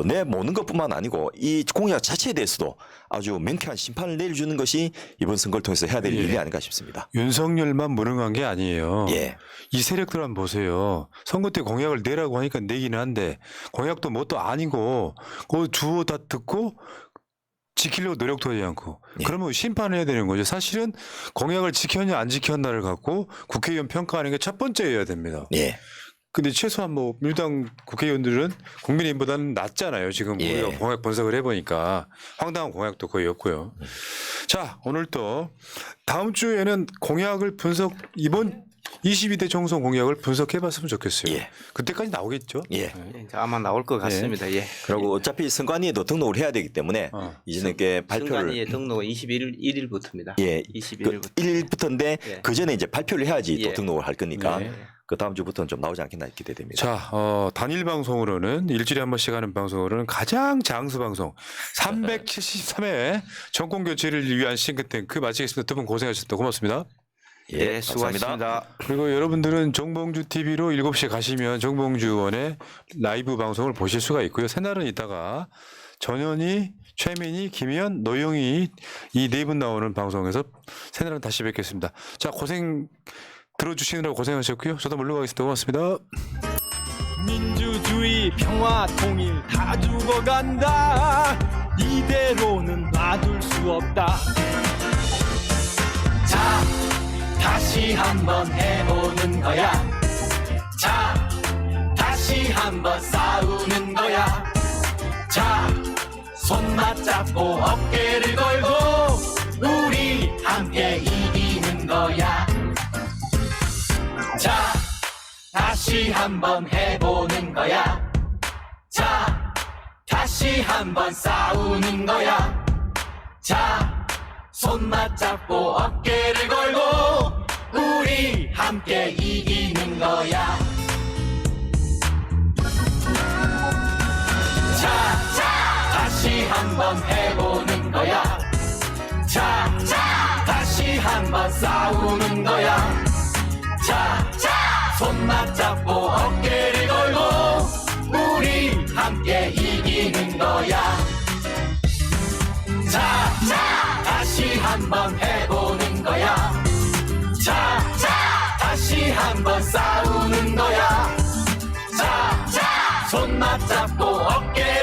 내모는 것뿐만 아니고 이 공약 자체에 대해서도 아주 명쾌한 심판을 내려주는 것이 이번 선거를 통해서 해야 될 예. 일이 아닌가 싶습니다. 윤석열만 무능한 게 아니에요. 예. 이 세력들 한번 보세요. 선거 때 공약을 내라고 하니까 내기는 한데 공약도 뭣도 아니고 그 주어 다 듣고 지키려고 노력도 하지 않고 예. 그러면 심판을 해야 되는 거죠. 사실은 공약을 지켰냐 안 지켰나를 갖고 국회의원 평가하는 게 첫 번째여야 됩니다. 예. 근데 최소한 뭐 민주당 국회의원들은 국민의힘보다는 낫잖아요. 지금 예. 우리가 공약 분석을 해보니까 황당한 공약도 거의 없고요. 자, 오늘 또 다음 주에는 공약을 이번 22대 총선 공약을 분석해봤으면 좋겠어요. 예. 그때까지 나오겠죠? 예. 예, 이제 아마 나올 것 같습니다. 예. 그리고 어차피 선관위에도 등록을 해야 되기 때문에 이전에 발표를 선관위의 등록은 21일부터입니다. 예, 21일부터. 1일부터인데 예. 그 전에 이제 발표를 해야지 또 예. 등록을 할 거니까 네. 그 다음 주부터는 좀 나오지 않겠나 기대됩니다. 자, 단일 방송으로는 일주일에 한 번씩 하는 방송으로는 가장 장수 방송 373회 정권 교체를 위한 싱크탱크 마치겠습니다. 두 분 고생하셨습니다. 고맙습니다. 예, 수고하셨습니다. 그리고 여러분들은 정봉주 TV로 7시에 가시면 정봉주 의원의 라이브 방송을 보실 수가 있고요. 새날은 이따가 전현희, 최민희, 김희연, 노영희 이 네 분 나오는 방송에서 새날은 다시 뵙겠습니다. 자, 들어주시느라고 고생하셨고요. 저도 물러가겠습니다. 고맙습니다. 민주주의 평화 통일 다 죽어간다 이대로는 놔둘 수 없다 자 다시 한번 해보는 거야 자 다시 한번 싸우는 거야 자 손 맞잡고 어깨를 걸고 우리 함께 이기는 거야 자 다시 한번 해보는 거야 자 다시 한번 싸우는 거야 자 손 맞잡고 어깨를 걸고 우리 함께 이기는 거야 자 다시 한번 해보는 거야 자 다시 한번 싸우는 거야 자 손 맞잡고 어깨를 걸고 우리 함께 이기는 거야 자 다시 한번 해보는 거야 자 다시 한번 싸우는 거야 자 손 맞잡고 어깨